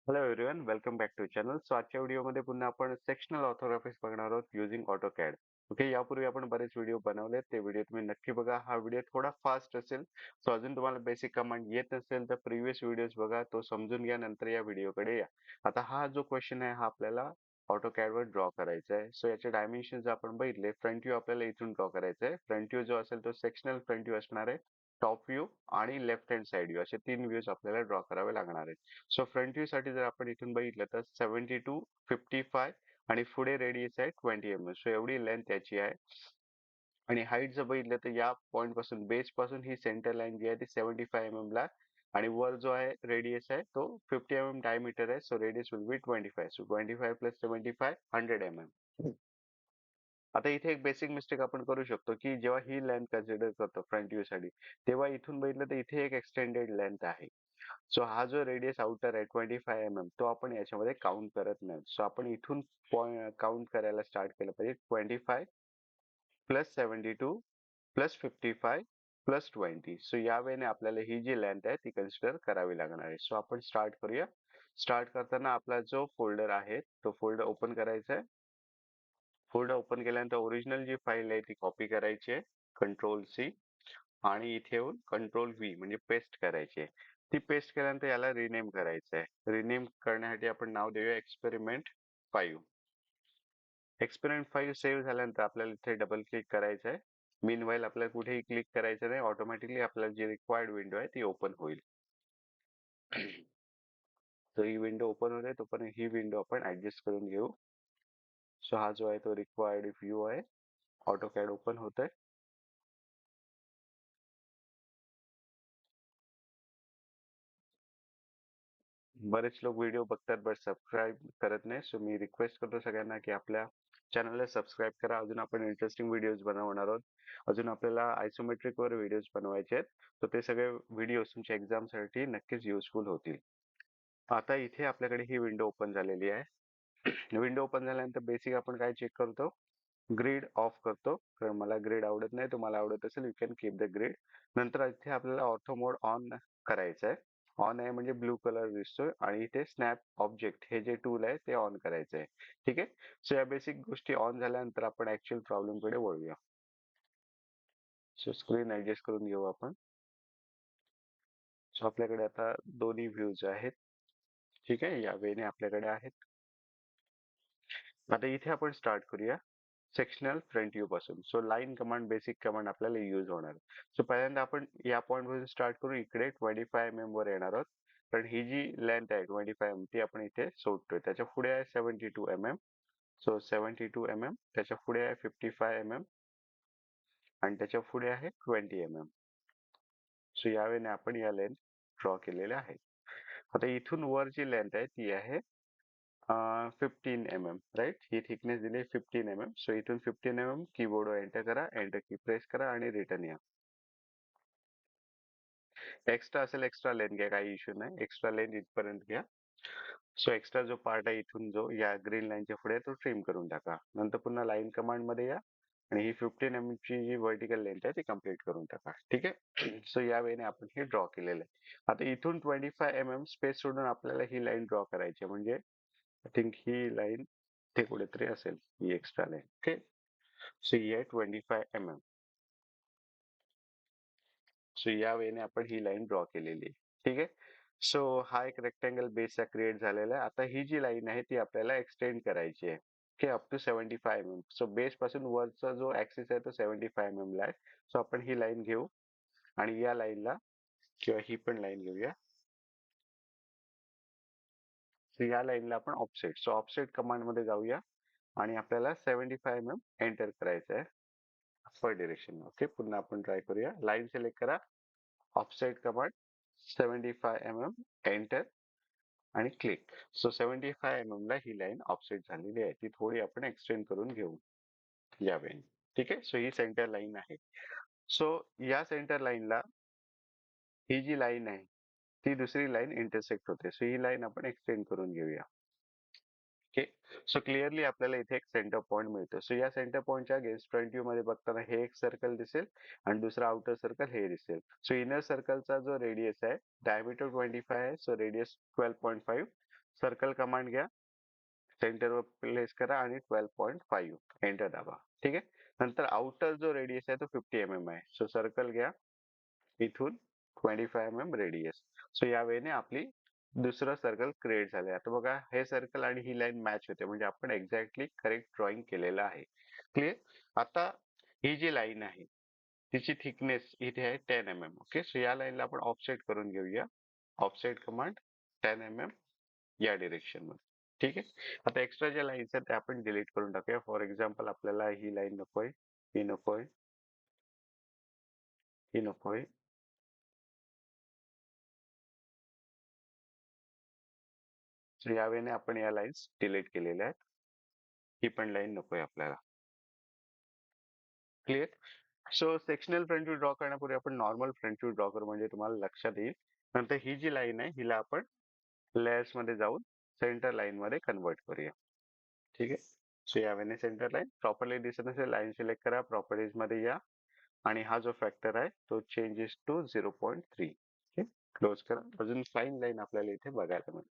Hello everyone, welcome back to channel. So आजच्या व्हिडिओमध्ये पुन्हा आपण सेक्शनल ऑर्थोग्राफिक्स बघणार आहोत युझिंग ऑटोकॅड. ओके, यापूर्वी आपण बरेच व्हिडिओ बनवले, ते व्हिडिओ तुम्ही नक्की बघा. हा व्हिडिओ थोडा फास्ट असेल, सो अजून तुम्हाला बेसिक कमांड येत नसेल तर प्रिव्हियस व्हिडिओज बघा, तो समजून घ्या, नंतर या व्हिडिओकडे या. आता हा जो क्वेश्चन आहे हा आपल्याला ऑटोकॅड वर ड्रॉ करायचा आहे. सो याचे डायमेन्शन्स आपण बघितले. फ्रंट व्ह्यू आपल्याला इथून ड्रॉ करायचा आहे. फ्रंट व्ह्यू जो असेल तो सेक्शनल फ्रंट व्ह्यू असणार आहे. टॉप व्ह्यू आणि लेफ्ट हँड साइड व्ह्यू असे तीन व्ह्यूज आपल्याला ड्रॉ करावे लागणार आहेत. सो फ्रंट व्ह्यू साठी जर आपण इथून बघितलं तर 72, 55 आणि पुढे रेडियस आहे 20 mm. सो एवढी लेंथ त्याची आहे. आणि हाईट जर बघितलं तर या पॉईंट पासून बेस पासून ही सेंटर लाईन जी आहे ती 75 mm ला आणि वर जो आहे रेडियस आहे तो 50 mm डायमीटर आहे. So radius will be 25. So 25 plus 75 100 mm. आता इथे एक बेसिक मिस्टेक आपण करू शकतो की जेव्हा ही लेंथ कन्सिडर करतो फ्रंट व्ह्यू साठी, तेव्हा इथून बघितलं तर इथे एक एक्सटेंडेड लेंथ आहे. सो हा जो रेडियस आउटर आहे 25 mm तो आपण याच्यामध्ये काउंट करत नाही. सो आपण इथून काउंट करायला स्टार्ट केलं पाहिजे. 25 प्लस 72 प्लस 55 प्लस 20. सो या वेळेने आपल्याला ही जी लेंथ आहे ती कन्सिडर करावी लागणार आहे. सो आपण स्टार्ट करूया. स्टार्ट करताना आपला जो फोल्डर आहे तो फोल्डर ओपन करायचा आहे. फोल्डर ओपन केल्यानंतर ओरिजिनल जी फाईल आहे ती कॉपी करायची आहे. कंट्रोल सी आणि इथे येऊन कंट्रोल व्ही म्हणजे पेस्ट करायची आहे. ती पेस्ट केल्यानंतर याला रिनेम करायचं आहे. रिनेम करण्यासाठी आपण नाव देऊया एक्सपेरिमेंट 5. एक्सपेरिमेंट 5 सेव्ह झाल्यानंतर आपल्याला इथे डबल क्लिक करायचं आहे. मीनवाईल आपल्याला कुठेही क्लिक करायचं नाही, ऑटोमॅटिकली आपल्याला जी रिक्वायर्ड विंडो आहे ती ओपन होईल. तर ही विंडो ओपन होते तोपर्यंत ही विंडो आपण ऍडजस्ट करून घेऊ. सो हा जो आहे तो रिक्वायर्ड व्ह्यू आहे. ऑटोकॅड ओपन होत आहे. बरेच लोक व्हिडिओ बघतात बट सबस्क्राईब करत नाही. सो मी रिक्वेस्ट करतो सगळ्यांना की आपल्या चॅनलला सबस्क्राईब करा. अजून आपण इंटरेस्टिंग व्हिडिओज बनवणार आहोत. अजून आपल्याला आयसोमेट्रिक वर व्हिडिओज बनवायचे आहेत. तर ते सगळे व्हिडिओ तुमच्या एक्झाम साठी नक्कीच युजफुल होतील. आता इथे आपल्याकडे ही विंडो ओपन झालेली आहे. विंडो ओपन झाल्यानंतर बेसिक आपण काय चेक करतो, ग्रिड ऑफ करतो. कारण मला ग्रिड आवडत नाही, तुम्हाला आवडत असेल you can keep the grid. नंतर इथे आपल्याला ऑर्थो मोड ऑन करायचं आहे. ऑन आहे म्हणजे ब्लू कलर दिसतोय आणि इथे स्नॅप ऑब्जेक्ट हे जे टूल आहे ते ऑन करायचं आहे. ठीक आहे. सो या बेसिक गोष्टी ऑन झाल्यानंतर आपण ऍक्च्युअल प्रॉब्लेम कडे वळूया. सो स्क्रीन ऍडजस्ट करून घेऊ आपण. सो आपल्याकडे आता दोन्ही व्ह्यूज आहेत. ठीक आहे, या वेने आपल्याकडे आहेत. आता इथे आपण स्टार्ट करूया सेक्शनल फ्रंट व्ह्यू पासून. So line command basic command आपल्याला यूज होणार. सो पहिल्यांदा आपण या पॉईंट पासून स्टार्ट करू. इकडे 25 mm वर येणार आहोत. कारण ही जी लेंथ आहे 25 mm ती आपण इथे सोडतोय. त्याच्या पुढे आहे 72 mm. So 72 mm. त्याच्या पुढे आहे 55 mm आणि त्याच्या पुढे आहे 20 mm. सो या वेळेने आपण या लेंथ ड्रॉ केलेल्या आहेत. आता इथून वर जी लेंथ आहे ती आहे 15 mm. राईट, ही थिकनेस दिली 15 mm. सो इथून 15 mm कीबोर्डवर एंटर करा, एंटर की प्रेस करा आणि रिटर्न या. एक्स्ट्रा असेल एक्स्ट्रा लेंथ घ्या, काही इश्यू नाही. एक्स्ट्रा लेंथ इथपर्यंत घ्या. सो एक्स्ट्रा जो पार्ट आहे इथून जो या ग्रीन लाईनच्या पुढे तो ट्रिम करून टाका. नंतर पुन्हा लाईन कमांड मध्ये या आणि ही 15 mm ची जी व्हर्टिकल लेंथ आहे ती कम्प्लीट करून टाका. ठीक आहे. सो या वेळेने आपण हे ड्रॉ केलेलं आहे. आता इथून 25 mm स्पेस सोडून आपल्याला ही लाईन ड्रॉ करायची आहे. म्हणजे आय थिंक ही लाईन ते कुठेतरी असेल, ही एक्स्ट्रा लाईन. ओके. सो ही आहे 25 mm. सो या वेने आपण ही लाईन ड्रॉ केलेली आहे. ठीक आहे. सो हा एक रेक्टँगल बेसचा क्रिएट झालेला आहे. आता ही जी लाईन आहे ती आपल्याला एक्सटेंड करायची आहे. Okay, up to 75 mm. So base पासून वरचा जो ऍक्सिस आहे तो 75 mm ला आहे. सो आपण ही लाईन घेऊ आणि या लाईनला किंवा ही पण लाईन घेऊया. सो या लाईनला आपण ऑफसेट, सो ऑफसेट कमांड मध्ये जाऊया आणि आपल्याला 75 mm एंटर करायचं आहे अपर डिरेक्शन. ओके, पुन्हा आपण ट्राय करूया. लाईन सिलेक्ट करा, ऑफसेट कमांड, 75 mm एंटर आणि क्लिक. सो 75 mm ला ही लाईन ऑफसेट झालेली आहे. ती थोडी आपण एक्सटेंड करून घेऊ यावेळी. ठीक आहे. सो ही सेंटर लाईन आहे. सो या सेंटर लाईनला ही जी लाईन आहे ती दुसरी लाईन इंटरसेक्ट होते. सो ही लाईन आपण एक्सटेंड करून घेऊया. ओके. सो क्लिअरली आपल्याला इथे एक सेंटर पॉईंट मिळतो. सो या सेंटर पॉईंटच्या अगेन्स्ट फ्रंट व्ह्यू मध्ये बघताना हे एक सर्कल दिसेल आणि दुसरा आउटर सर्कल हे दिसेल. सो इनर सर्कलचा जो रेडियस आहे डायमीटर 25 आहे. So radius 12.5. सर्कल कमांड घ्या, सेंटरवर प्लेस करा आणि 12.5 एंटर दाबा. ठीक आहे. नंतर आउटर जो रेडियस आहे तो 50 आहे. सो सर्कल घ्या, इथून 25 रेडियस. सो या वेळेने आपली दुसरं सर्कल क्रिएट झालंय. आता बघा हे सर्कल आणि ही लाईन मॅच होते म्हणजे आपण एक्झॅक्टली करेक्ट ड्रॉइंग केलेलं आहे. क्लिअर. आता ही जी लाईन आहे तिची थिकनेस इथे आहे 10 ओके. सो या लाईनला आपण ऑफसेट करून घेऊया. ऑफसेट कमांड 10 या डिरेक्शन मध्ये. ठीक आहे. आता एक्स्ट्रा ज्या लाईन्स आहेत त्या आपण डिलीट करून टाकूया. फॉर एक्झाम्पल आपल्याला ही लाईन नकोय, ही नकोय, ही नकोय. सो या वेळेने आपण या लाईन्स डिलीट केलेल्या आहेत. ही पण लाईन नकोय आपल्याला. Clear. So sectional front view draw करण्यापूर्वी आपण नॉर्मल फ्रंट व्ह्यू ड्रॉ करू म्हणजे तुम्हाला लक्षात येईल. नंतर ही जी लाईन आहे हिला आपण लेयर्स मध्ये जाऊन सेंटर लाईन मध्ये कन्वर्ट करूया. ठीक आहे. सो या वेळेने सेंटर लाईन प्रॉपरली दिसत नसेल, लाईन सिलेक्ट करा, प्रॉपर्टीज मध्ये या आणि हा जो फॅक्टर आहे तो चेंजेस टू 0.3. क्लोज करा. अजून फाईन लाईन आपल्याला इथे बघायला मिळेल.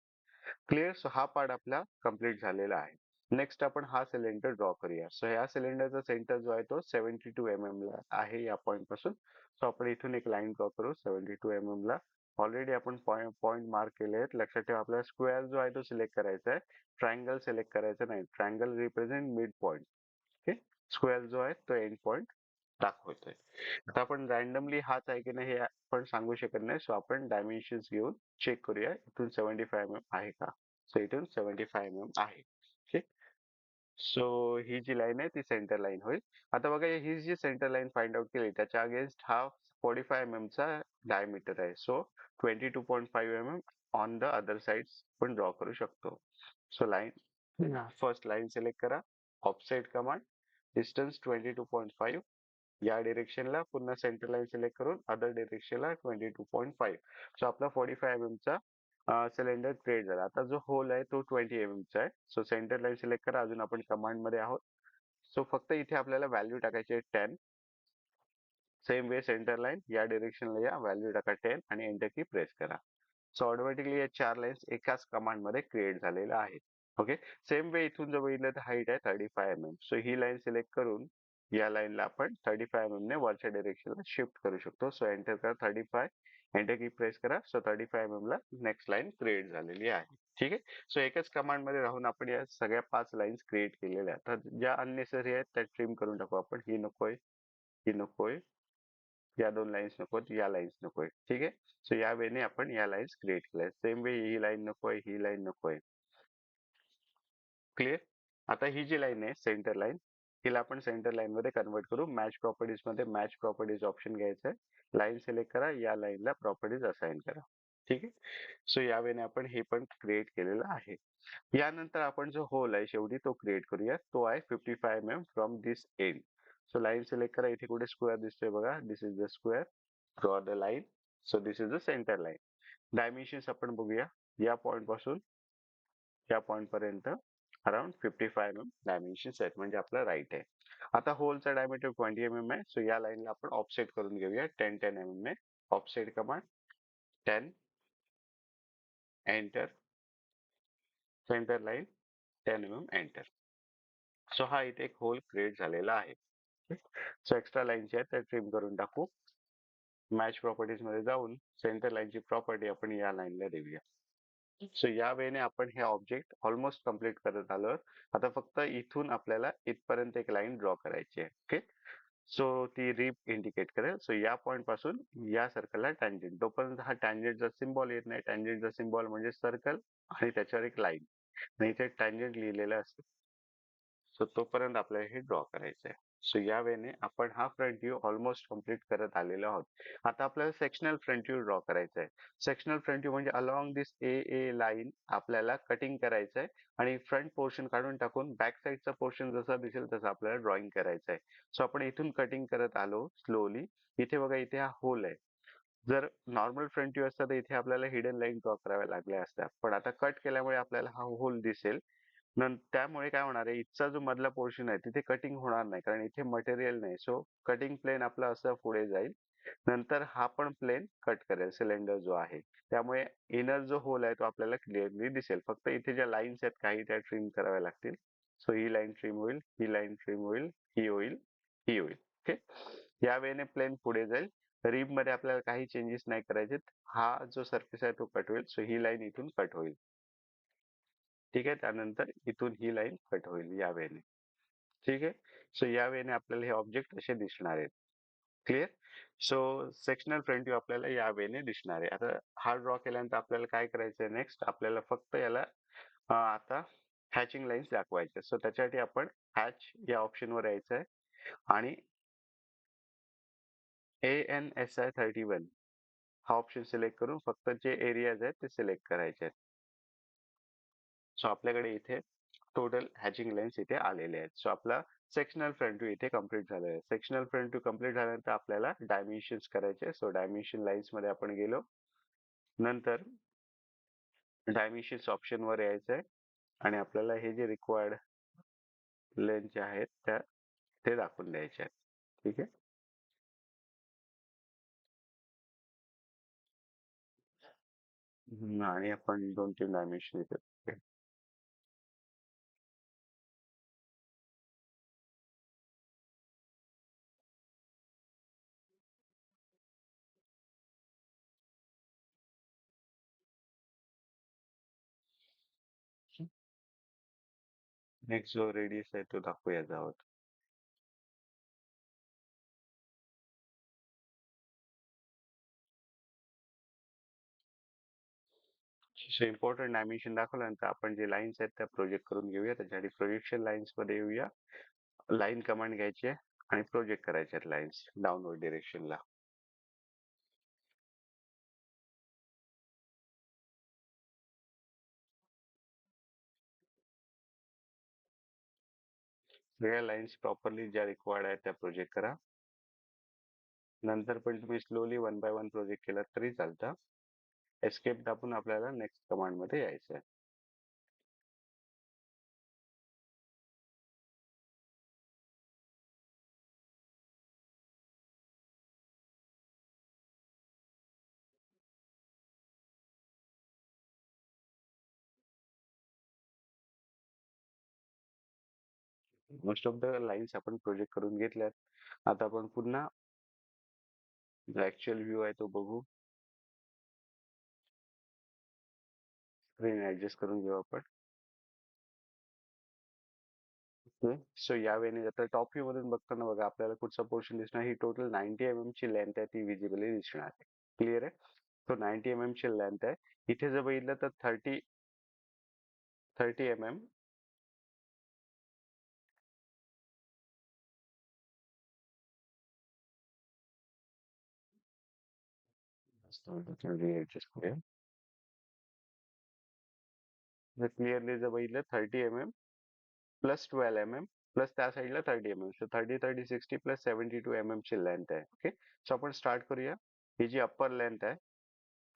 क्लिअर. सो हा पार्ट आपला कम्प्लीट झालेला आहे. नेक्स्ट आपण हा सिलेंडर ड्रॉ करूया. सो ह्या सिलेंडरचा सेंटर जो आहे तो 72 ला आहे या पॉईंट पासून. सो आपण इथून एक लाईन ड्रॉ करू 72 ला. ऑलरेडी आपण पॉईंट मार्क केले आहेत. लक्षात ठेवा आपल्याला स्क्वेअर जो आहे तो सिलेक्ट करायचा आहे, ट्रायंगल सिलेक्ट करायचा नाही. Triangle represent mid point. Okay. Square जो आहे तो एंड पॉईंट दाखवतोय. आता आपण रॅन्डमली हाच आहे की नाही हे आपण सांगू शकत नाही. सो आपण डायमेन्शन्स घेऊन चेक करूया इथून 75 आहे का. सो इथून 75 आहे. ठीक. सो ही जी लाईन आहे ती सेंटर लाईन होईल. आता बघा ही जी सेंटर लाईन फाइंड आउट केली त्याच्या अगेन्स्ट हा 45 चा डायमीटर आहे. So 22.5 on the other side पण ड्रॉ करू शकतो. So line first line select करा, ऑफसेट कमांड, डिस्टन्स 22.5 या डिरेक्शनला पुन्हा सेंटर लाईन सिलेक्ट करून अदर डिरेक्शनला 22.5. सो आपला 45 चा सिलेंडर क्रिएट झाला. आता जो होल आहे तो 20 चा आहे. सो सेंटर लाईन सिलेक्ट करा. अजून आपण कमांड मध्ये आहोत. सो फक्त इथे आपल्याला व्हॅल्यू टाकायची आहे 10. सेम वे सेंटर लाईन या डिरेक्शनला या, व्हॅल्यू टाका 10 आणि एंटर की प्रेस करा. सो ऑटोमॅटिकली या 4 लाईन्स एकाच कमांड मध्ये क्रिएट झालेल्या आहेत. ओके. सेम वे इथून जर बघितलं तर हाईट आहे 35 सो ही लाईन सिलेक्ट करून या लाईनला आपण 35 ने वरच्या डिरेक्शनला शिफ्ट करू शकतो. सो एंटर करा 35, एंटर की प्रेस करा. सो 35 ला नेक्स्ट लाईन क्रिएट झालेली आहे. ठीक आहे. सो एकच कमांड मध्ये राहून आपण या सगळ्या 5 लाईन्स क्रिएट केलेल्या आहेत. तर ज्या अननेसेसरी आहेत त्या ट्रिम करून टाकू आपण. ही नकोय, ही नकोय, या 2 लाईन्स नकोत, या लाईन्स नकोय. ठीक आहे. सो या वेने आपण या लाईन्स क्रिएट केल्या. सेम वे ही लाईन नकोय, ही लाईन नकोय. क्लिअर. आता ही जी लाईन आहे सेंटर लाईन हिला आपण सेंटर लाईन मध्ये कन्वर्ट करू. मॅच प्रॉपर्टीज मध्ये मॅच प्रॉपर्टीज ऑप्शन घ्यायचं आहे. लाईन सिलेक्ट करा, या लाईनला प्रॉपर्टीज असाइन करा. ठीक आहे. सो या वेने आपण हे पण क्रिएट केलेलं आहे. यानंतर आपण जो होल आहे शेवटी तो क्रिएट करूया. तो आहे 55 from this end. So line select करा. इथे कुठे स्क्वेअर दिसतोय बघा. This is the square. Draw the line. So this is the center line. Dimensions आपण बघूया. या पॉइंट पासून या पॉइंट पर्यंत अराउंड 55 डायमेन्शन्स आहेत म्हणजे आपला राईट आहे. आता होलचा डायमीटर 20 आहे. सो या लाईनला आपण ऑफसेट करून घेऊया 10 ने. Offset command 10, enter, centre line 10 enter. So हा इथे एक होल क्रिएट झालेला आहे. सो एक्स्ट्रा लाईनची आहे त्या ट्रिम करून टाकू. मॅच प्रॉपर्टीज मध्ये जाऊन सेंटर लाईनची प्रॉपर्टी आपण या लाईनला देऊया. सो या वेने आपण हे ऑब्जेक्ट ऑलमोस्ट कम्प्लीट करत आलो. आता फक्त इथून आपल्याला इथपर्यंत एक लाईन ड्रॉ करायची आहे. ओके. सो ती रिप इंडिकेट करेल. सो या पॉइंट पासून या सर्कलला टँजेंट. तोपर्यंत हा टँजेंटचा सिम्बॉल येत नाही. टँजेंटचा सिम्बॉल म्हणजे सर्कल आणि त्याच्यावर एक लाईन आणि इथे टँजेंट लिहिलेलं असतं. सो तोपर्यंत आपल्याला हे ड्रॉ करायचं आहे. सो या वेने आपण हा फ्रंट व्ह्यू ऑलमोस्ट कम्प्लीट करत आलेलो आहोत. आता आपल्याला सेक्शनल फ्रंट व्ह्यू ड्रॉ करायचा आहे. सेक्शनल फ्रंट व्ह्यू म्हणजे अलॉंग दिस ए लाईन आपल्याला कटिंग करायचं आहे आणि फ्रंट पोर्शन काढून टाकून बॅक साईडचा पोर्शन जसा दिसेल तसं आपल्याला ड्रॉइंग करायचं आहे. सो आपण इथून कटिंग करत आलो स्लोली. इथे बघा इथे हा होल आहे. जर नॉर्मल फ्रंट व्ह्यू असता तर इथे आपल्याला हिडन लाईन ड्रॉ कराव्या लागल्या असत्या. पण आता कट केल्यामुळे आपल्याला हा होल दिसेल. त्यामुळे काय होणार आहे इथचा जो मधला पोर्शन आहे तिथे कटिंग होणार नाही कारण इथे मटेरियल नाही. सो कटिंग प्लेन आपलं असं पुढे जाईल नंतर हा पण प्लेन कट करेल सिलेंडर जो आहे. त्यामुळे इनर जो होल आहे तो आपल्याला क्लिअरली दिसेल. फक्त इथे ज्या लाईन्स आहेत काही त्या ट्रिम कराव्या लागतील. सो ही लाईन ट्रिम होईल, ही लाईन ट्रिम होईल, ही होईल, ही होईल. ओके. या वेळेने प्लेन पुढे जाईल. रिब मध्ये आपल्याला काही चेंजेस नाही करायचे. हा जो सरफेस आहे तो कट होईल. सो ही लाईन इथून कट होईल. ठीक आहे. त्यानंतर इथून ही लाईन कट होईल या वेळेने. ठीक आहे. सो या वेळेने आपल्याला हे ऑब्जेक्ट असे दिसणार आहेत. Clear. So sectional front view आपल्याला या वेने दिसणार आहे. आता हा ड्रॉ केल्यानंतर आपल्याला काय करायचं आहे नेक्स्ट, आपल्याला फक्त याला आता हॅचिंग लाईन्स दाखवायचे. सो त्याच्यासाठी आपण हॅच या ऑप्शनवर यायचं आहे आणि ANSI31 हा ऑप्शन सिलेक्ट करून फक्त जे एरियाज आहेत ते सिलेक्ट करायचे आहेत. सो आपल्याकडे इथे टोटल हॅचिंग लाईन्स इथे आलेले आहेत. सो आपला सेक्शनल फ्रंट व्ह्यू इथे कम्प्लीट झालेला आहे. सेक्शनल फ्रंट व्ह्यू कम्प्लीट झाल्यानंतर आपल्याला डायमेन्शन्स करायचे. सो डायमेन्शन लाईन्स मध्ये आपण गेलो. नंतर डायमेन्शन्स ऑप्शन वर यायचं आहे आणि आपल्याला हे जे रिक्वायर्ड लेन्थ आहेत त्या ते दाखवून द्यायचे आहेत. ठीक आहे. आणि आपण 2-3 डायमेन्शन येतात. नेक्स्ट जो रेडियस आहे तो दाखवूया आहोत. इम्पॉर्टंट डायमेन्शन दाखवल्यानंतर आपण जे लाईन्स आहेत त्या प्रोजेक्ट करून घेऊया. त्याच्यासाठी प्रोजेक्शन लाईन्स मध्ये येऊया. लाईन कमांड घ्यायची आहे आणि प्रोजेक्ट करायचे आहेत लाईन्स डाऊनवर्ड डिरेक्शनला. सगळ्या लाईन्स प्रॉपरली ज्या रिक्वायर्ड आहेत त्या प्रोजेक्ट करा. नंतर पण तुम्ही स्लोली 1 बाय 1 प्रोजेक्ट केला तरी चालतं. एस्केप दाबून आपल्याला नेक्स्ट कमांड मध्ये यायचं आहे. मोस्ट ऑफ द लाईन्स आपण प्रोजेक्ट करून घेतल्यात. आता आपण पुन्हा जो ऍक्च्युअल व्ह्यू आहे तो बघू. स्क्रीन ऍडजस्ट करून घेऊ आपण. ओके. सो या वेळेने आता टॉप व्ह्यू मधून बघताना बघा आपल्याला पुढचा पोर्शन दिसणार. ही टोटल 90 ची लेंथ आहे ती विजिबली दिसणार आहे. क्लिअर आहे. सो 90 ची लेंथ आहे. इथे जर बघितलं तर 30 ऍडजस्ट करूया. क्लिअरली जर बघितलं 30 प्लस 12 प्लस त्या साईडला 30 सो 30 प्लस 72 ची लेंथ आहे. ओके. सो आपण स्टार्ट करूया. ही जी अप्पर लेंथ आहे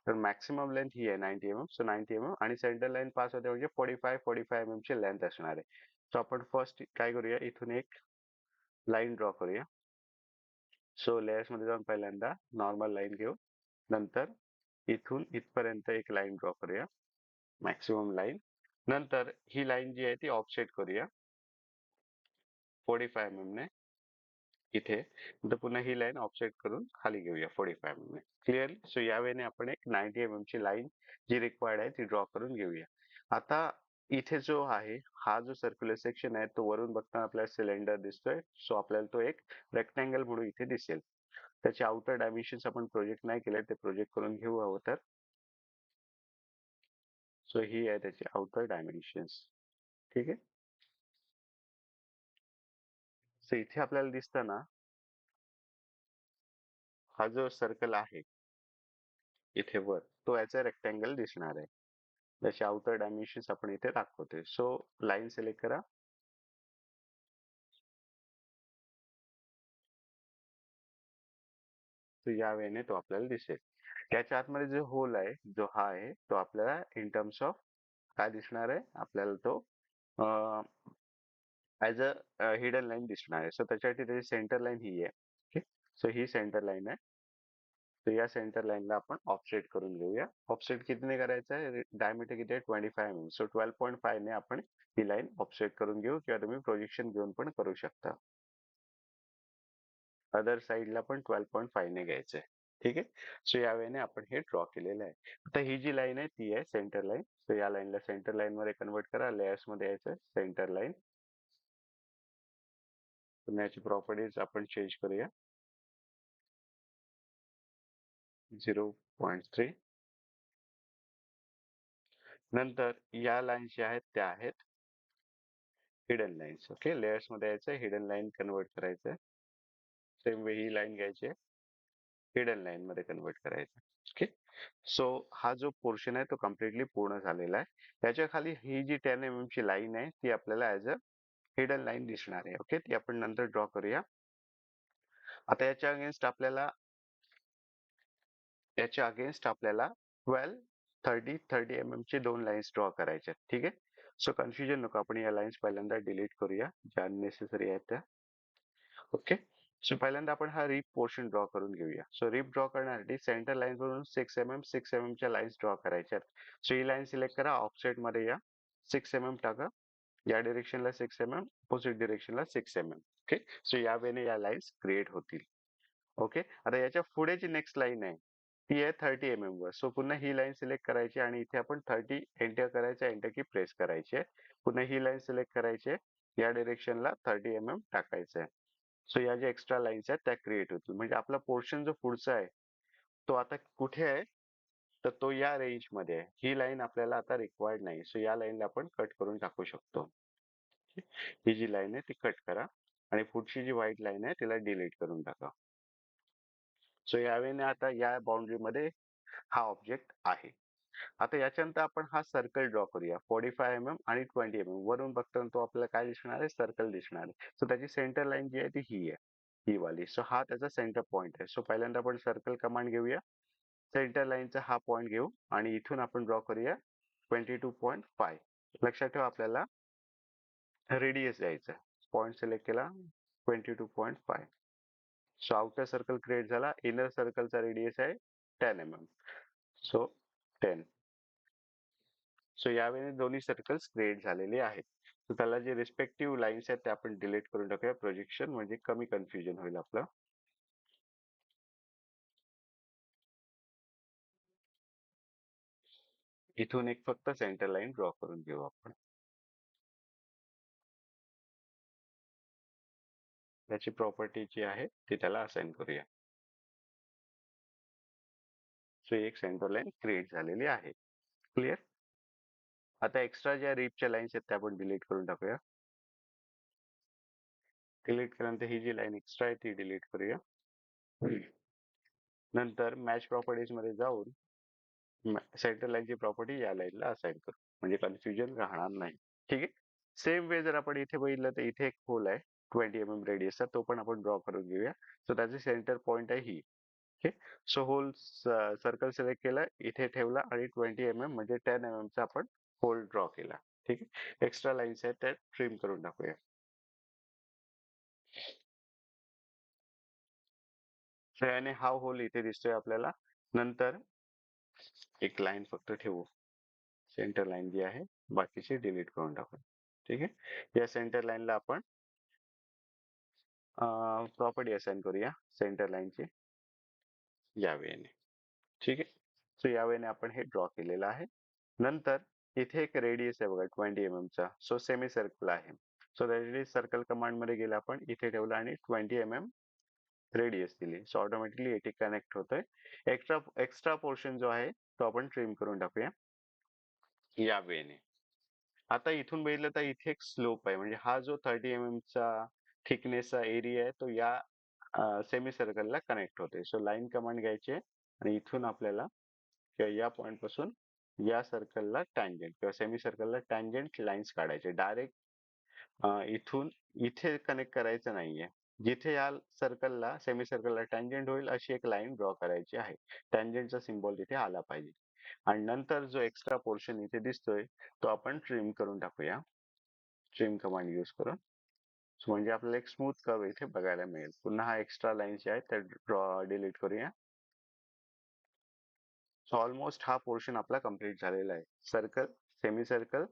तर मॅक्सिमम लेंथ ही आहे 90 सो 90 आणि सेंटर लाईन पास होते म्हणजे 45 ची लेंथ असणार आहे. सो आपण फर्स्ट काय करूया, इथून एक लाईन ड्रॉ करूया. सो लेयर्स मध्ये जाऊन पहिल्यांदा नॉर्मल लाईन घेऊ. नंतर इथून इथपर्यंत एक लाईन ड्रॉ करूया, मॅक्सिमम लाईन. नंतर ही लाईन जी आहे ती ऑफसेट करूया 45 ने इथे. नंतर पुन्हा ही लाईन ऑफसेट करून खाली घेऊया 45 ने. क्लिअर. सो या वेळेने आपण एक 90 ची लाईन जी रिक्वायर्ड आहे ती ड्रॉ करून घेऊया. आता इथे जो आहे हा जो सर्क्युलर सेक्शन आहे तो वरून बघताना आपल्याला सिलेंडर दिसतोय. सो आपल्याला तो एक रेक्टँगल म्हणून इथे दिसेल. त्याचे आउटर डायमेन्शन्स आपण प्रोजेक्ट नाही केले, ते प्रोजेक्ट करून घेऊ हवं तर. सो ही आहे त्याची आउटर डायमेन्शन्स. ठीक आहे. सो इथे आपल्याला दिसतं ना, हा जो सर्कल आहे इथे वर तो याचा रेक्टँगल दिसणार आहे. त्याचे आउटर डायमेन्शन्स आपण इथे दाखवतोय. सो लाईन सिलेक्ट करा. तर या वेळेने तो आपल्याला दिसेल. त्याच्या आतमध्ये जो होल आहे जो हा आहे तो आपल्याला इन टर्म्स ऑफ काय दिसणार आहे, आपल्याला तो ऍज अ हिडन लाईन दिसणार आहे. सो त्याच्यासाठी त्याची सेंटर लाईन ही आहे. ओके. सो ही सेंटर लाईन आहे. तर या सेंटर लाईनला आपण ऑफसेट करून घेऊया. ऑफसेट कितीने करायचं आहे? डायमीटर किती आहे? 25 mm. सो 12.5 ने आपण ही लाईन ऑफसेट करून घेऊ किंवा तुम्ही प्रोजेक्शन घेऊन पण करू शकता. अदर साइडला पण 12.5 ने घ्यायचंय. ठीक आहे. सो या वेळेने आपण हे ड्रॉ केलेलं आहे. आता ही जी लाईन आहे ती आहे सेंटर लाईन. सो या लाईनला सेंटर लाईन मध्ये कन्वर्ट करा. लेयर्स मध्ये यायचं सेंटर लाईन. याची प्रॉपर्टीज आपण चेंज करूया. 0.3. नंतर या लाईन्स ज्या आहेत त्या आहेत हिडन लाईन्स. ओके, लेयर्स मध्ये यायचं हिडन लाईन कन्वर्ट करायचं. सेम वे ही लाईन घ्यायची हिडन लाईन मध्ये कन्वर्ट करायचं. ओके. सो हा जो पोर्शन आहे तो कम्प्लिटली पूर्ण झालेला आहे. त्याच्या खाली ही जी 10 mm ची लाईन आहे ती आपल्याला ऍज अ हिडन लाईन दिसणार आहे. ओके, ती आपण नंतर ड्रॉ करूया. आता याच्या अगेन्स्ट आपल्याला 12, 30 mm चे दोन लाईन्स ड्रॉ करायच्या. ठीक आहे. सो कन्फ्युजन नको, आपण या लाईन्स पहिल्यांदा डिलीट करूया ज्या अननेसेसरी आहेत त्या. ओके. सो पहिल्यांदा आपण हा रिप पोर्शन ड्रॉ करून घेऊया. सो रिप ड्रॉ करण्यासाठी सेंटर लाईन वरून 6 mm च्या लाईन्स ड्रॉ करायच्या. सो ही लाईन सिलेक्ट करा, ऑफसेट मध्ये या, 6 mm टाका. या डिरेक्शनला 6 mm, अपोजिट डिरेक्शनला 6 mm. ओके. सो या वेने या लाईन्स क्रिएट होतील. ओके. आता याच्या पुढे जी नेक्स्ट लाईन आहे ती आहे 30 mm वर. सो पुन्हा ही लाईन सिलेक्ट करायची आणि इथे आपण 30 एंटर करायचं, एंटर की प्रेस करायची आहे. पुन्हा ही लाईन सिलेक्ट करायची आहे, या डिरेक्शनला 30 mm टाकायचं आहे. सो या ज्या एक्स्ट्रा लाईन्स आहेत त्या क्रिएट होतील. म्हणजे आपला पोर्शन जो पुढचा आहे तो आता कुठे आहे, तर तो या रेंज मध्ये आहे. ही लाईन आपल्याला आता रिक्वायर्ड नाही. सो या लाईनला आपण कट करून टाकू शकतो. ही जी लाईन आहे ती कट करा आणि पुढची जी व्हाईट लाईन आहे तिला डिलीट करून टाका. सो यावेळी आता या बाउंड्री मध्ये हा ऑब्जेक्ट आहे. आता याच्यानंतर आपण हा सर्कल ड्रॉ करूया. 45 mm आणि 20 mm वरून बघताना तो आपल्याला काय दिसणार आहे? सर्कल दिसणार आहे. सो त्याची सेंटर लाईन जी आहे ती ही आहे, ही वाली. सो हा त्याचा सेंटर पॉइंट आहे. सो पहिल्यांदा आपण सर्कल कमांड घेऊया, सेंटर लाईनचा हा पॉइंट घेऊ आणि इथून आपण ड्रॉ करूया 22.5. लक्षात ठेवा आपल्याला रेडियस द्यायचा. पॉइंट सिलेक्ट केला 22.5. सो आउटर सर्कल क्रिएट झाला. इनर सर्कलचा रेडियस आहे 10 mm. सो 10. सो यावेळी दोन्ही सर्कल्स क्रिएट झालेले आहेत. तर त्याला जे रिस्पेक्टिव्ह लाईन्स आहेत ते आपण डिलीट करून टाकूया प्रोजेक्शन, म्हणजे कमी कन्फ्युजन होईल आपलं. इथून एक फक्त सेंटर लाईन ड्रॉ करून घेऊ आपण. त्याची प्रॉपर्टी जी आहे ती त्याला असाइन करूया. सो एक सेंटर लाईन क्रिएट झालेली आहे. क्लिअर. आता एक्स्ट्रा ज्या रिपच्या लाईन्स आहेत त्या आपण डिलीट करून टाकूया. डिलीट केल्यानंतर ही जी लाईन एक्स्ट्रा आहे ती डिलीट करूया. नंतर मॅच प्रॉपर्टीज मध्ये जाऊन सेंटर लाईनची प्रॉपर्टी या लाईनला असाइन करू, म्हणजे कन्फ्युजन राहणार नाही. ठीक आहे. सेम वे जर आपण इथे बघितलं तर इथे एक होल आहे 20 mm रेडियसचा, तो पण आपण ड्रॉ करून घेऊया. सो त्याचे सेंटर पॉइंट आहे ही. Okay. So whole circle select केला, इथे ठेवला आणि 20 mm म्हणजे 10 mm चा आपण होल ड्रॉ केला. ठीक आहे. एक्स्ट्रा लाईन्स आहेत त्या ट्रिम करून टाकूया. सो याने हा होल इथे दिसतोय आपल्याला. नंतर एक लाईन फक्त ठेवू, सेंटर लाईन जी आहे, बाकीचे डिलीट करून टाकू. ठीक आहे. या सेंटर लाईनला आपण प्रॉपर्टी असाइन करूया सेंटर लाईनची या वेळेने. ठीक आहे. सो या वेळेने आपण हे ड्रॉ केलेलं आहे. नंतर इथे एक रेडियस आहे बघा 20 mm चा. सो सेमी सर्कल आहे. सो त्यासाठी सर्कल कमांड मध्ये गेला, आपण इथे ठेवला आणि 20 mm रेडियस दिली. सो ऑटोमॅटिकली इथे कनेक्ट होतोय. एक्स्ट्रा पोर्शन जो आहे तो आपण ट्रिम करून टाकूया या वेने. आता इथून बघितलं तर इथे एक स्लोप आहे, म्हणजे हा जो 30 mm चा थिकनेसचा एरिया आहे तो या सेमी सर्कलला कनेक्ट होते. सो लाईन कमांड घ्यायची आणि इथून आपल्याला किंवा या पॉइंट पासून या सर्कलला टँजंट किंवा सेमी सर्कलला टँजंट लाईन्स काढायचे. डायरेक्ट इथून इथे कनेक्ट करायचं नाहीये. जिथे या सर्कलला सेमी सर्कलला टँजंट होईल अशी एक लाईन ड्रॉ करायची आहे. टँजंटचा सिम्बॉल तिथे आला पाहिजे. आणि नंतर जो एक्स्ट्रा पोर्शन इथे दिसतोय तो आपण ट्रिम करून टाकूया, ट्रिम कमांड यूज करून. म्हणजे आपल्याला एक स्मूथ कर्व इथे बघायला मिळेल. पुन्हा हा एक्स्ट्रा लाईन जे आहेत त्या ड्रॉ डिलीट करूया. ऑलमोस्ट हा पोर्शन आपला कम्प्लीट झालेला आहे. Circle, semi circle,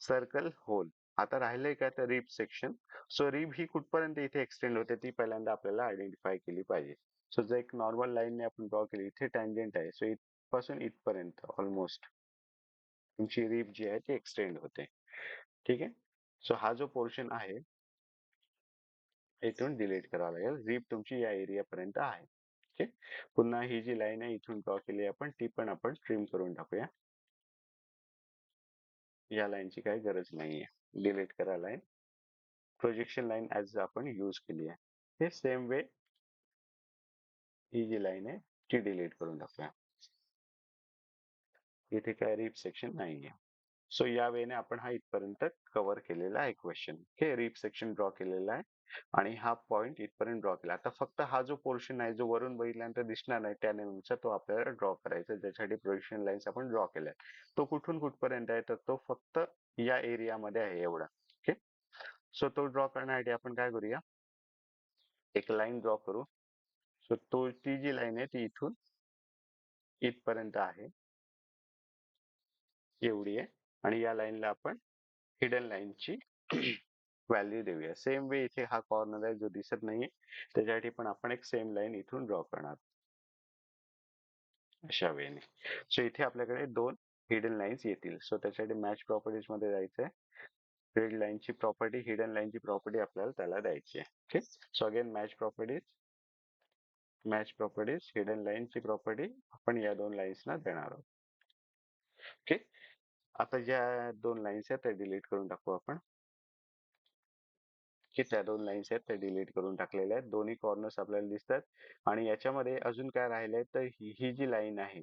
circle, whole. आता राहिलंय काय तर रिब सेक्शन. सो रिब ही कुठपर्यंत इथे एक्सटेंड होते ती पहिल्यांदा आपल्याला आयडेंटिफाय केली पाहिजे. सो जर एक नॉर्मल लाईनने आपण ड्रॉ केली, इथे टँजंट आहे, सो इथपासून इथपर्यंत ऑलमोस्ट तुमची रिब जी आहे ती एक्सटेंड होते. ठीक आहे. सो हा जो पोर्शन आहे इथून डिलीट करावा लागेल. रिब तुमची या एरिया पर्यंत आहे. ठीक. पुन्हा ही जी लाईन आहे इथून ड्रॉ केली आपण, ती पण आपण ट्रिम करून टाकूया. या लाईनची काही गरज नाहीये. डिलीट करा लाईन. प्रोजेक्शन लाईन ऍज आपण यूज केली आहे. हे सेम वे ही जी लाईन आहे ती डिलीट करून टाकूया. इथे काय रिप सेक्शन नाहीये. सो या वेने आपण हा इथपर्यंत कव्हर केलेला आहे क्वेश्चन. हे रिप सेक्शन ड्रॉ केलेला आहे आणि हा पॉइंट इथपर्यंत ड्रॉ केला. आता फक्त हा जो पोर्शन आहे जो वरून बघितल्यानंतर दिसणार नाही त्या नेमचा तो आपल्याला ड्रॉ करायचा, ज्यासाठी प्रोजेक्शन लाईन्स आपण ड्रॉ केल्या. तो कुठून कुठपर्यंत आहे तर तो फक्त या एरियामध्ये आहे एवढा. ओके. सो तो ड्रॉ करण्यासाठी आपण काय करूया, एक लाईन ड्रॉ करू. सो तो ती जी लाईन आहे ती इथून इथपर्यंत आहे एवढी आहे आणि या लाईनला आपण हिडन लाईनची व्हॅल्यू देऊया. सेम वे इथे हा कॉर्नर आहे जो दिसत नाहीये, त्याच्यासाठी पण आपण एक सेम लाईन इथून ड्रॉ करणार अशा वेने. सो इथे आपल्याकडे दोन हिडन लाईन्स येतील. सो त्याच्यासाठी मॅच प्रॉपर्टीज मध्ये जायचंय. ग्रिड लाईनची प्रॉपर्टी, हिडन लाईनची प्रॉपर्टी आपल्याला त्याला द्यायची आहे. ठीक. So again match properties, hidden लाईनची प्रॉपर्टी आपण या दोन लाईन्सना देणार आहोत. ओके. आता ज्या दोन लाईन्स आहेत त्या डिलीट करून टाकू आपण. की त्या दोन लाईन्स आहेत त्या डिलीट करून टाकलेल्या आहेत. दोन्ही कॉर्नर्स आपल्याला दिसतात आणि याच्यामध्ये अजून काय राहिलंय तर ही जी लाईन आहे,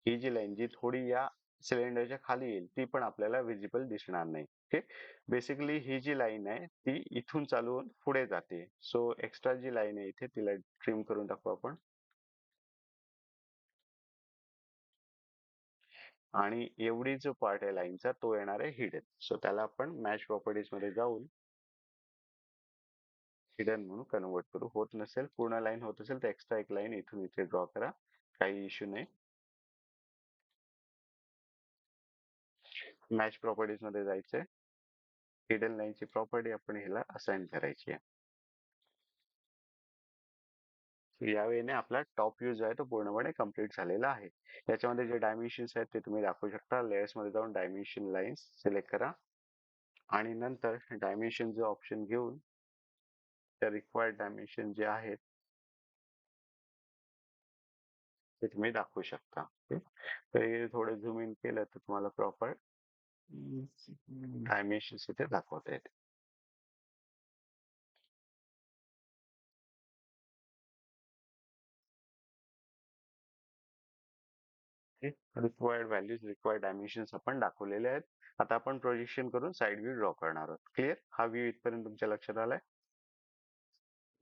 ही जी लाईन जी थोडी या सिलेंडरच्या खाली येईल ती पण आपल्याला विजिबल दिसणार नाही. ओके. बेसिकली ही जी लाईन आहे ती इथून चालू होऊन पुढे जाते. सो एक्स्ट्रा जी लाईन आहे इथे तिला ट्रिम करून टाकू आपण आणि एवढी जो पार्ट आहे लाईनचा तो येणार आहे हिडन. सो त्याला आपण मॅच प्रॉपर्टीज मध्ये जाऊन हिडन म्हणून कन्वर्ट करू. होत नसेल, पूर्ण लाईन होत असेल तर एक्स्ट्रा एक लाईन इथून इथे ड्रॉ करा, काही इश्यू नाही. मॅच प्रॉपर्टीज मध्ये जायचंय. हिडन लाईनची प्रॉपर्टी आपण ह्याला असाइन करायची आहे. या वेळेने आपला टॉप व्ह्यू जो आहे तो पूर्णपणे कम्प्लीट झालेला आहे. याच्यामध्ये जे डायमेन्शन्स आहेत ते तुम्ही दाखवू शकता. लेयर्स मध्ये जाऊन डायमेन्शन लाईन्स सिलेक्ट करा आणि नंतर डायमेन्शन जो ऑप्शन घेऊन त्या रिक्वायर्ड डायमेन्शन जे आहेत ते तुम्ही दाखवू शकता. तर हे थोडं झूम इन केलं तर तुम्हाला प्रॉपर डायमेन्शन्स इथे दाखवता येते. रिक्वायर्ड व्हॅल्यूज, रिक्वायर्ड डायमेन्शन्स आपण दाखवलेले आहेत. आता आपण प्रोजेक्शन करून साइड व्ह्यू ड्रॉ करणार आहोत. क्लिअर? हा व्ह्यू इथपर्यंत तुमच्या लक्षात आलाय?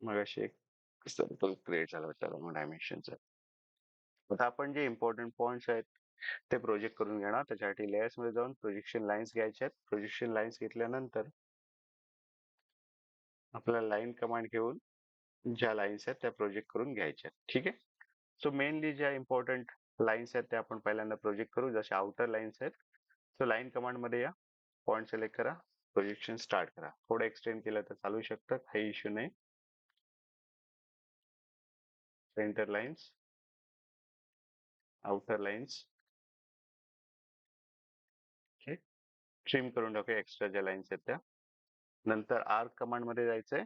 मग अशी एक सर्कल क्रिएट झाला त्याला मग डायमेन्शनचा. आता आपण जे इम्पॉर्टंट पॉइंट्स आहेत ते प्रोजेक्ट करून घेणार. त्याच्यासाठी लेयर्स मध्ये जाऊन प्रोजेक्शन लाईन्स घ्यायचे आहेत. प्रोजेक्शन लाईन्स घेतल्यानंतर आपल्याला लाईन कमांड घेऊन ज्या लाईन्स आहेत त्या प्रोजेक्ट करून घ्यायच्या आहेत. ठीक आहे. सो मेनली ज्या इम्पॉर्टंट लाईन्स आहेत त्या आपण पहिल्यांदा प्रोजेक्ट करू. जसे आउटर लाईन्स आहेत. सो लाईन कमांड मध्ये या, पॉइंट सिलेक्ट करा, प्रोजेक्शन स्टार्ट करा. थोडं एक्सटेंड केलं तर चालू शकतं, काही इश्यू नाही. Centre lines, outer lines, trim करून टाकूया एक्स्ट्रा ज्या लाईन्स आहेत त्या. नंतर आर्क कमांड मध्ये जायचंय.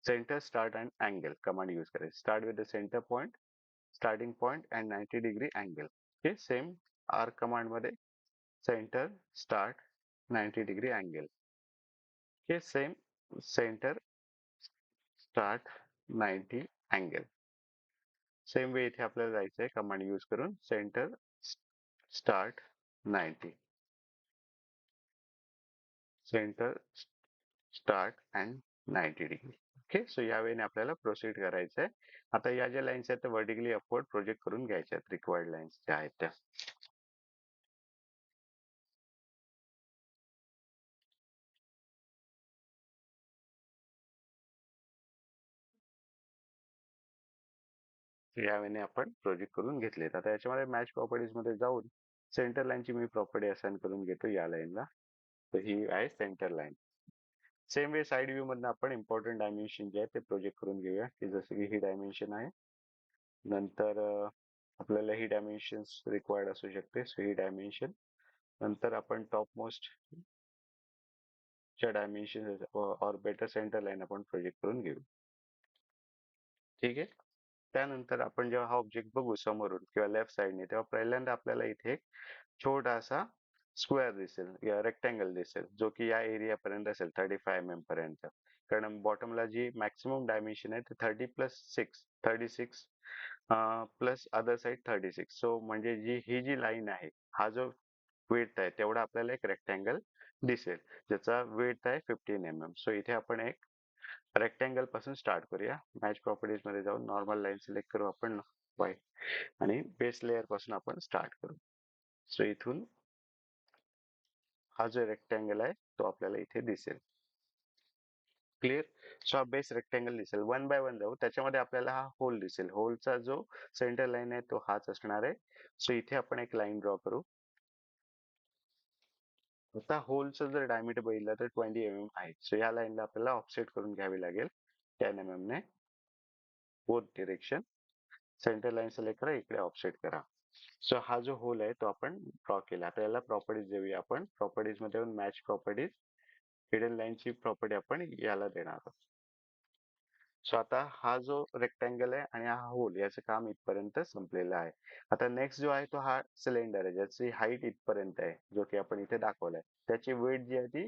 Centre, start and angle command use करायचं. Start with the centre point, starting point and 90 degree angle. हे सेम आर्क कमांड मध्ये सेंटर, स्टार्ट, 90 डिग्री अँगल. हे same centre, start, 90 angle. Same way इथे आपल्याला जायचंय command use करून centre, start, 90, centre, start and 90 degree. Okay. So या वेळेने आपल्याला प्रोसीड करायचं आहे. आता या ज्या लाईन्स आहेत त्या वर्टिकली अपवर्ड प्रोजेक्ट करून घ्यायच्या आहेत, रिक्वायर्ड लाईन्स ज्या आहेत त्या. या वेळेने आपण प्रोजेक्ट करून घेतलेत. आता याच्यामध्ये मॅच प्रॉपर्टीज मध्ये जाऊन सेंटर लाईनची मी प्रॉपर्टी असाइन करून घेतो या लाईनला. तर ही आहे centre line. Same way side view मधनं आपण इम्पॉर्टंट डायमेन्शन जे आहे ते प्रोजेक्ट करून घेऊया, की जसं की ही डायमेन्शन आहे. नंतर आपल्याला ही डायमेन्शन्स रिक्वायर्ड असू शकते, सो ही डायमेन्शन. नंतर आपण टॉप मोस्ट च्या डायमेन्शन और बेटर सेंटर लाईन आपण प्रोजेक्ट करून घेऊ. ठीक आहे. त्यानंतर आपण जेव्हा हा ऑब्जेक्ट बघू समोरून किंवा लेफ्ट साइडने, तेव्हा पहिल्यांदा आपल्याला इथे एक छोटासा स्क्वेअर दिसेल किंवा रेक्टँगल दिसेल, जो की या एरिया पर्यंत असेल 35 mm पर्यंत. कारण बॉटमला जी मॅक्सिमम डायमेन्शन आहे ते 36 प्लस अदर साइड 36. सो म्हणजे ही जी लाईन आहे, हा जो विड्थ आहे तेवढा आपल्याला एक रेक्टँगल दिसेल, ज्याचा विड्थ आहे 15 mm. सो इथे आपण एक रेक्टँगल पासून स्टार्ट करूया. मॅच प्रॉपर्टीज मध्ये जाऊन नॉर्मल लाईन सिलेक्ट करू आपण व्हाईट आणि बेस लेअर पासून आपण स्टार्ट करू. सो इथून हा जो रेक्टँगल आहे तो आपल्याला इथे दिसेल. क्लिअर. सो हा बेस रेक्टँगल दिसेल. वन बाय वन जाऊ. त्याच्यामध्ये आपल्याला हा होल दिसेल. होलचा जो सेंटर लाईन आहे तो हाच असणार आहे. सो इथे आपण एक लाईन ड्रॉ करू. आता होलचं जर डायमीटर बघितलं तर 20 mm आहे. सो या लाईनला आपल्याला ऑफसेट करून घ्यावी लागेल 10 mm ने both direction. Centre line select करा, इकडे ऑफसेट करा. सो हा जो होल आहे तो आपण ड्रॉ केला. आता याला प्रॉपर्टीज देऊया आपण. प्रॉपर्टीज मध्ये मॅच प्रॉपर्टीज, हिडन लाईनची प्रॉपर्टी आपण याला देणार आहोत. सो आता हा जो रेक्टँगल आहे आणि हा होल याचं काम इथपर्यंत संपलेलं आहे. आता नेक्स्ट जो आहे तो हा सिलेंडर आहे, ज्याची हाईट इथपर्यंत आहे, जो की आपण इथे दाखवलाय. त्याची वेट जी आहे ती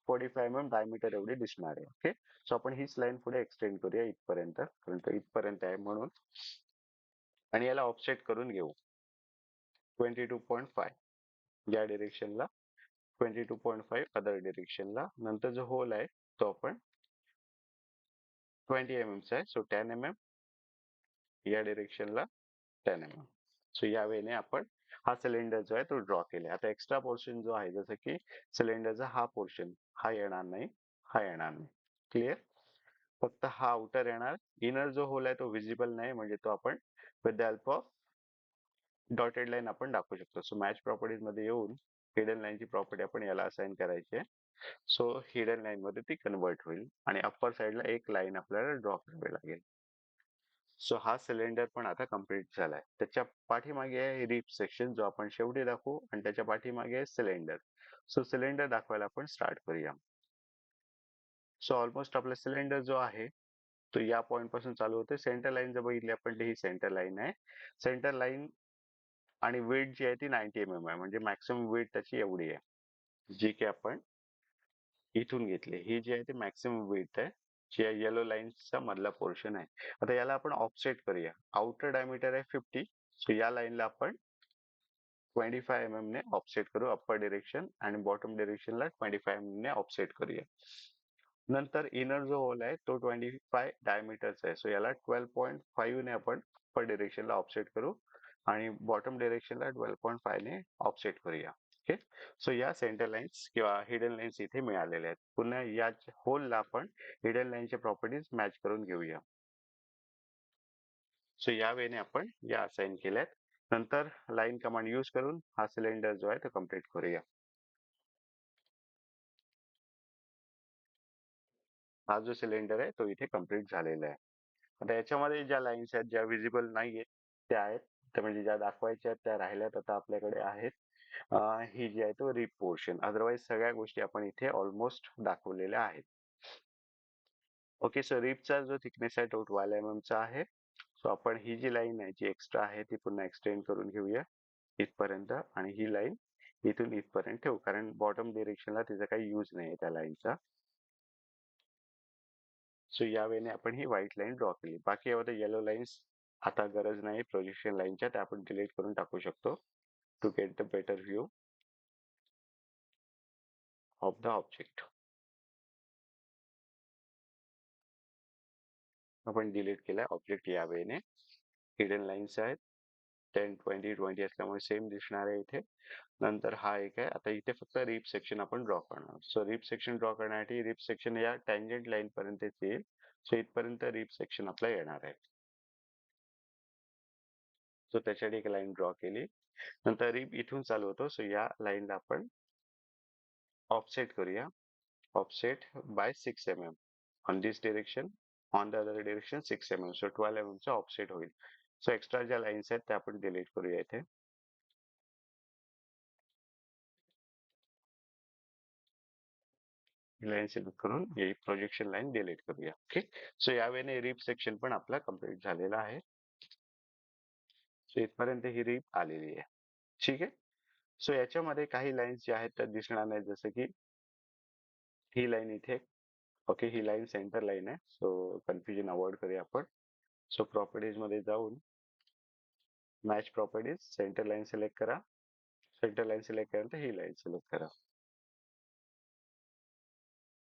45 mm डायमीटर एवढी दिसणार आहे. ओके. सो आपण हीच लाईन पुढे एक्सटेंड करूया इथपर्यंत, कारण तो इथपर्यंत आहे म्हणून. आणि याला ऑफसेट करून घेऊ 22.5 या डिरेक्शनला, 22.5 अदर डिरेक्शनला. नंतर जो होल आहे तो आपण 20 mm चा आहे, सो 10 mm या डिरेक्शनला 10 mm. सो या वेळेने आपण हा सिलेंडर जो आहे तो ड्रॉ केला. आता एक्स्ट्रा पोर्शन जो आहे, जसं की सिलेंडरचा हा पोर्शन, हा येणार नाही, हा येणार नाही. क्लिअर. फक्त हा आउटर येणार. इनर जो होल आहे तो विजिबल नाही, म्हणजे तो आपण with the help of dotted line आपण दाखवू शकतो. सो मॅच प्रॉपर्टीज मध्ये येऊन हिडन लाईनची प्रॉपर्टी आपण याला असाइन करायची आहे. सो हिडन लाईन मध्ये ती कन्वर्ट होईल आणि अप्पर साइडला एक लाईन आपल्याला ड्रॉ करावी लागेल. सो हा सिलेंडर पण आता कम्प्लीट झालाय. त्याच्या पाठीमागे आहे रिप सेक्शन, जो आपण शेवटी दाखवू, आणि त्याच्या पाठीमागे आहे सिलेंडर. सो सिलेंडर दाखवायला आपण स्टार्ट करूया. सो ऑलमोस्ट आपला सिलेंडर जो आहे तो या पॉइंट पासून चालू होते. सेंटर लाईन जर बघितली आपण, ही सेंटर लाईन आहे. सेंटर लाईन आणि वेट जी आहे ती 90 mm आहे, म्हणजे मॅक्सिमम वेट त्याची एवढी आहे, जी की आपण इथून घेतली. ही जी आहे ती मॅक्सिमम वेट आहे, जी येलो लाईनचा मधला पोर्शन आहे. आता याला आपण ऑफसेट करूया. आउटर डायमीटर आहे 50. सो या लाईनला आपण 25 mm ने ऑफसेट करू अप्पर डिरेक्शन, आणि बॉटम डिरेक्शनला 25 mm ने ऑफसेट करूया. नंतर इनर जो होल आहे तो 25 डायमीटरचा आहे. सो याला 12.5 ने आपण अप्पर डिरेक्शनला ऑफसेट करू आणि बॉटम डिरेक्शनला 12.5 ने ऑफसेट करूया. ओके. सो या सेंटर लाईन्स किंवा हिडन लाईन्स इथे मिळालेल्या आहेत. पुन्हा या होलला आपण हिडन लाईनच्या प्रॉपर्टीज मॅच करून घेऊया. सो या वेने आपण या असाइन केल्यात. नंतर लाईन कमांड यूज करून हा सिलेंडर जो आहे तो कम्प्लीट करूया. हा जो सिलेंडर आहे तो इथे कम्प्लीट झालेला आहे. आता याच्यामध्ये ज्या लाईन्स आहेत ज्या विजिबल नाहीयेत त्या आहेत, त्या म्हणजे ज्या दाखवायच्या आहेत त्या राहिल्यात आता आपल्याकडे आहेत. ही जी आहे तो रिप पोर्शन, अदरवाईज सगळ्या गोष्टी आपण इथे ऑलमोस्ट दाखवलेल्या आहेत. ओके. सो रिपचा जो थिकनेस आहे तो 12 mm चा आहे. सो आपण ही जी लाईन आहे जी एक्स्ट्रा आहे ती पुन्हा एक्सटेंड करून घेऊया इथपर्यंत, आणि ही लाईन इथून इथपर्यंत ठेवू, कारण बॉटम डिरेक्शनला तिचा काही यूज नाही त्या लाईनचा. सो या वेने आपण ही व्हाईट लाईन ड्रॉ केली. बाकी यामध्ये येलो लाईन्स आता गरज नाही प्रोजेक्शन लाईनच्या, त्या आपण डिलीट करून टाकू शकतो to get the better view of the object. आपण डिलीट केलाय ऑब्जेक्ट या वेने. हिडन लाईन्स आहेत 10 20 20 असल्यामुळे सेम दिसणार आहे इथे. नंतर हा एक आहे. आता इथे फक्त रिप सेक्शन आपण ड्रॉ करणार. सो रिप सेक्शन ड्रॉ करण्यासाठी रिप सेक्शन या टँजंट लाईन पर्यंत येईल. सो इथपर्यंत रिप सेक्शन आपला येणार आहे. सो त्याच्यासाठी एक लाईन ड्रॉ केली. नंतर रिप इथून चालू होतो, सो या लाईनला आपण ऑफसेट करूया. Offset by 6 mm on this direction, on the other direction 6 mm, so 12 mm चा ऑफसेट होईल. सो एक्स्ट्रा ज्या लाईन्स आहेत त्या आपण डिलीट करूया इथे. लाईन सिलेक्ट करून ही प्रोजेक्शन लाईन डिलीट करूया. ओके, सो यावेळेने रिप सेक्शन पण आपला कम्प्लीट झालेला आहे. सो इथपर्यंत ही रिप आलेली आहे. ठीक आहे. सो याच्यामध्ये काही लाईन्स ज्या आहेत त्या दिसणार नाही, जसं की ही लाईन इथे. ओके, ही लाईन सेंटर लाईन आहे, सो कन्फ्युजन अवॉइड करूया आपण. सो प्रॉपर्टीज मध्ये जाऊन match properties, centre line select करा. सेंटर लाईन सिलेक्ट केल्यानंतर ही लाईन सिलेक्ट करा.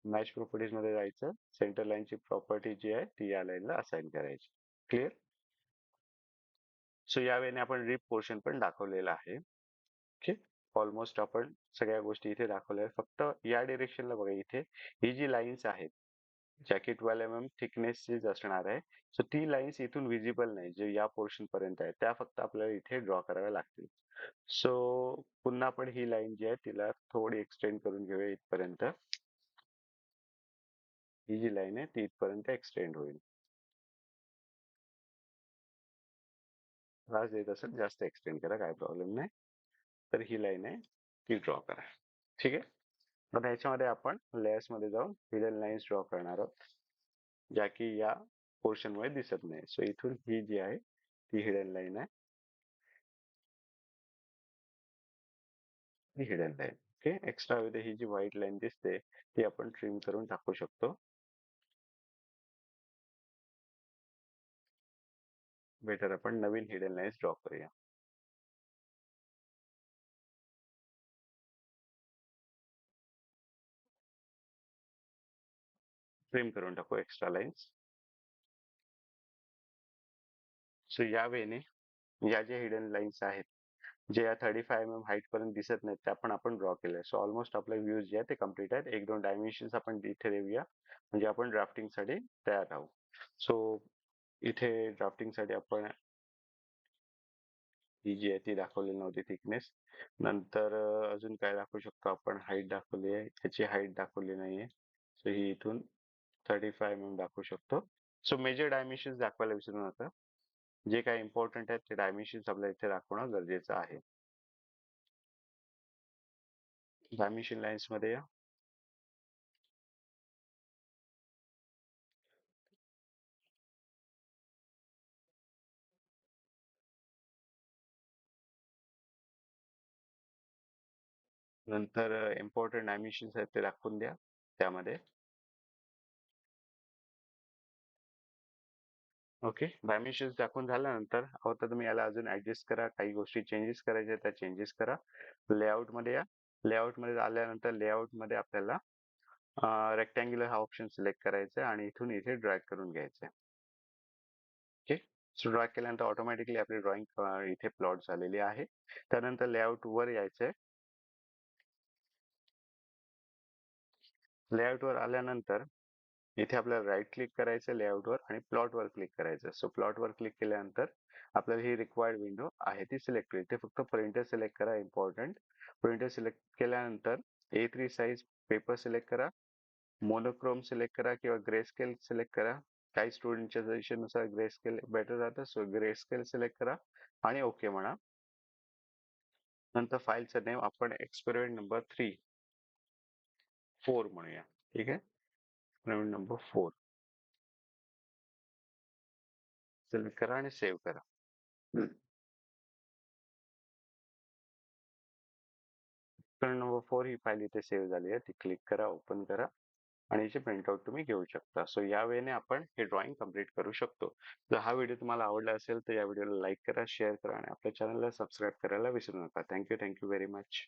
मॅच प्रॉपर्टीज मध्ये जायचं, सेंटर लाईनची प्रॉपर्टी जी आहे ती या लाईनला असाइन करायची. क्लिअर. सो यावेळेने आपण रिप पोर्शन पण दाखवलेला आहे. ओके, ऑलमोस्ट आपण सगळ्या गोष्टी इथे दाखवल्या आहेत. फक्त या डिरेक्शनला बघा, इथे ही जी लाईन्स आहेत ज्या की 12 mm थिकनेसचीच असणार आहे, सो ती लाईन्स इथून विजिबल नाही, जे या पोर्शन पर्यंत आहे त्या फक्त आपल्याला इथे ड्रॉ कराव्या लागतील. सो पुन्हा आपण ही लाईन जी आहे तिला थोडी एक्सटेंड करून घेऊया इथपर्यंत. ही जी लाईन आहे ती इथपर्यंत एक्सटेंड होईल. त्रास देत असेल जास्त एक्सटेंड करा, काय प्रॉब्लेम नाही. तर ही लाईन आहे ती ड्रॉ करा. ठीक आहे. आता ह्याच्यामध्ये आपण लेयर्स मध्ये जाऊन हिडन लाईन्स ड्रॉ करणार आहोत, ज्या की या पोर्शन मध्ये दिसत नाही. सो इथून ही जी आहे ती हिडन लाईन आहे, ही हिडन लाईन. ओके, एक्स्ट्रा मध्ये ही जी व्हाईट लाईन दिसते ती आपण ट्रिम करून टाकू शकतो. बेटर आपण नवीन हिडन लाईन्स ड्रॉ करूया. ट्रिम करून टाकू एक्स्ट्रा लाईन्स. सो या वेने या ज्या हिडन लाईन्स आहेत, जे या 35 mm हाईट पर्यंत दिसत नाहीत, त्या पण आपण ड्रॉ केल्या. सो ऑलमोस्ट आपले व्ह्यूज जे आहे ते कम्प्लीट आहेत. एक दोन डायमेन्शन्स आपण इथे देऊया, म्हणजे आपण ड्राफ्टिंग साठी तयार राहू. सो इथे ड्राफ्टिंग साठी आपण ही जी आहे ती दाखवलेली नव्हती थिकनेस. नंतर अजून काय दाखवू शकतो आपण, हाईट दाखवली आहे, याची हाईट दाखवली नाहीये. सो ही इथून 35 mm दाखवू शकतो. सो मेजर डायमेन्शन्स दाखवायला विसरू नका. जे काही इम्पॉर्टंट आहेत ते डायमेन्शन्स आपल्याला इथे दाखवणं गरजेचं आहे. डायमेन्शन लाईन्स मध्ये या. नंतर इम्पॉर्टंट डायमेन्शन्स आहेत ते दाखवून द्या त्यामध्ये. ओके, डायमेन्शन्स दाखवून झाल्यानंतर आता तुम्ही याला अजून ऍडजस्ट करा, काही गोष्टी चेंजेस करायच्या त्या चेंजेस करा. लेआउट मध्ये या. लेआउट मध्ये आल्यानंतर लेआउट मध्ये आपल्याला रेक्टँग्युलर हा ऑप्शन सिलेक्ट करायचा आहे आणि इथून इथे ड्रॅग करून घ्यायचं आहे. ओके, सो ड्रॅग केल्यानंतर ऑटोमॅटिकली आपली ड्रॉइंग इथे प्लॉट झालेली आहे. त्यानंतर लेआउट वर यायचंय. लेआउट वर आल्यानंतर इथे आपल्याला राईट क्लिक करायचं लेआउटवर आणि प्लॉटवर क्लिक करायचं. सो प्लॉटवर क्लिक केल्यानंतर आपल्याला ही रिक्वायर्ड विंडो आहे ती सिलेक्ट होईल. ते फक्त प्रिंटर सिलेक्ट करा, इम्पॉर्टंट. प्रिंटर सिलेक्ट केल्यानंतर A3 साईज पेपर सिलेक्ट करा, मोनोक्रोम सिलेक्ट करा किंवा ग्रे स्केल सिलेक्ट करा. काही स्टुडंटच्या सजेशननुसार ग्रे स्केल बेटर राहतं, सो ग्रे स्केल सिलेक्ट करा आणि ओके म्हणा. नंतर फाईलचं नेम आपण एक्सपेरिमेंट नंबर 4 म्हणूया. ठीक आहे, एक्सपेरिमेंट नंबर 4 सिलेक्ट करा आणि सेव्ह करा. नंबर 4 ही फाईल इथे सेव्ह झाली आहे, ती क्लिक करा, ओपन करा आणि याचे प्रिंटआउट तुम्ही घेऊ शकता. सो या वेळेने आपण हे ड्रॉइंग कम्प्लीट करू शकतो. जर हा व्हिडिओ तुम्हाला आवडला असेल तर या व्हिडिओला लाईक करा, शेअर करा आणि आपल्या चॅनलला सबस्क्राईब करायला विसरू नका. Thank you very much.